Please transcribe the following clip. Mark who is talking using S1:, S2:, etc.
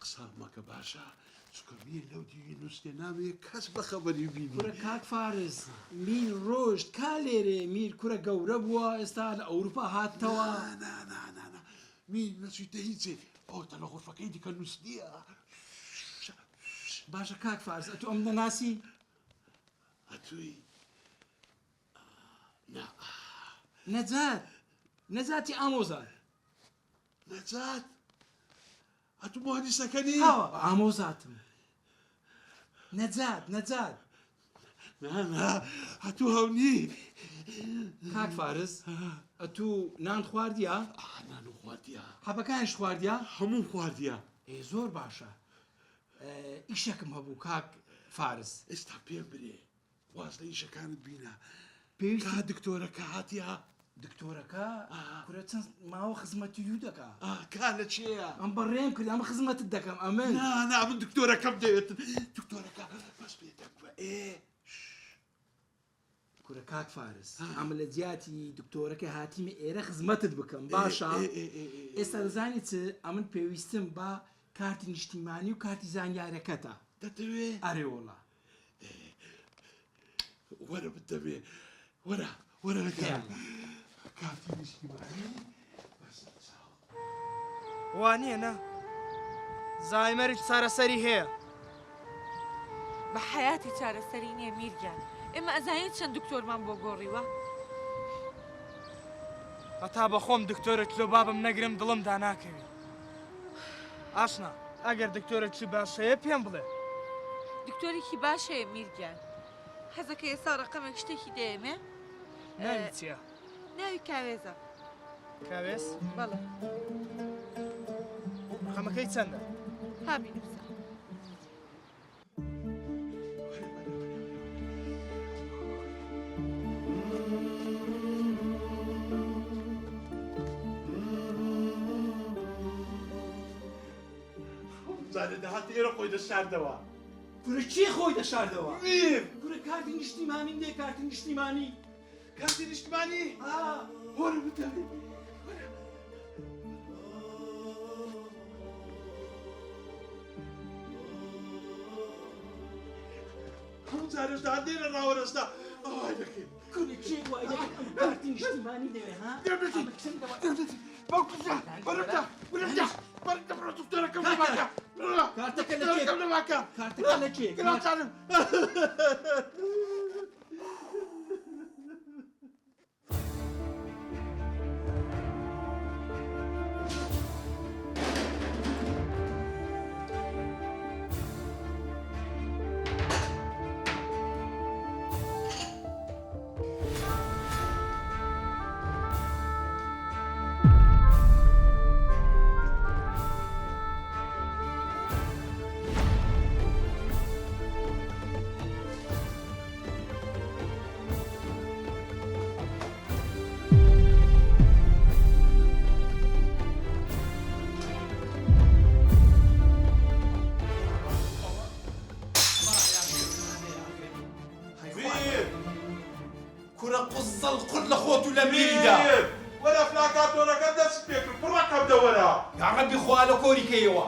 S1: قسامەکە باشە چکەمیە لەو دیوی نووسێ نامەیە کەس بەخەبەری بینی
S2: کورە کاک فارس میر ڕۆژت کا لێرێ میر کورە گەورە بووە ئێستا لە ئەوروپا هاتتەوە
S1: میر نەچیتە هیچێ ئەوتە لە غورفەکەی دیکە نووسنیە
S2: باشە کاک فارس ئەتو ئەم دەناسی
S1: ئەتووی
S2: نەجات نەجاتی ئامۆزار
S1: نەجات ئەتوو مۆهندیسەکەنی
S2: ئامۆزاتم نەجات
S1: ئەتوو هەونی
S2: کاک فارس ئەتوو نان خواردیە
S1: نان و خواردیە
S2: حەبەکانش خواردیە
S1: هەموو خواردیە
S2: زۆر باشە ئیشەکم هەبوو کاک فارس
S1: ئێستا پێم برێ واز لە ئیشەکانت بینە
S2: پێویست
S1: کا دکتۆرەکە هاتیە
S2: دکتۆرەکە کورە چەند ماوە خزمەتی دوو دەکا
S1: کا لە چێە
S2: ئەم بەڕێم کرد ئەمە خزمەتت دەکەم ئەمن
S1: من دکتۆرەکەم دەوێت دکتۆرەکە بەس پێدەک بە
S2: کورە کاک فارس ئەمە لە جیاتی دکتۆرەکە هاتیمە ئێرە خزمەتت بکەم باشە ئێستا دەزانی چ ئەمن پێویستم بە کارتی نیشتیمانی و کارتی زانیارەکەتە
S1: دەتەوێ
S2: ئارێوەڵا
S1: وەرە بتەوێ وەرە لەگەڵ کارتی نیشتیمانی
S3: وانییە نا زایمەری چارەسەری هەیە
S4: بە حەیاتی چارەسەری نییە میرگیان ئێمە ئەزانین چەند دکتۆرمان بۆ گۆڕیوە
S3: هەتا بە خۆم دکتۆرێک لۆ بابم نەگرم دڵم داناکەوی ئاشنا ئەگەر دکتۆرێکی باشەیە پێم بڵێ
S4: دکتۆرێکی باش هەیە میرگیان حەزەکە ئێستا ڕقەمێک شتێکی دەیەمێ
S3: ناوی چییە؟
S4: ناوی کاوێزە
S3: کاوێز؟
S4: بەڵێ
S3: ڕقەمەکەی چەندە؟
S4: هامی نووسە
S1: زانێ دەهات ئێرە خۆی دەشاردەوە
S2: کورە چی خۆی دەشاردەوە
S1: میر
S2: کورە کارتی نیشتیمانی دێ کارتی نیشتیمانی
S1: کارتی نیشتیمانی وەرە بتەوێ هەموو جارێش دادێنە ڕاوەرەستا ئەوای دەکەین
S2: کورە چی وای دەکەن ئەم کارتی نیشتیمانی دەوێ ها
S1: بەرە بڕۆ دکتۆرەکەم لەماکە
S2: کارتەکە لە
S1: دکتۆرەکەم لەماکە
S2: کارتەکە لە کێ
S1: گراتانم
S5: كرة قصة القد لخوتو لميريدا
S1: ولا فلاكاتورەکە دەست پێ کرد بڕەکەم دەوەرە
S5: يا ربي خوالو كوري كيوا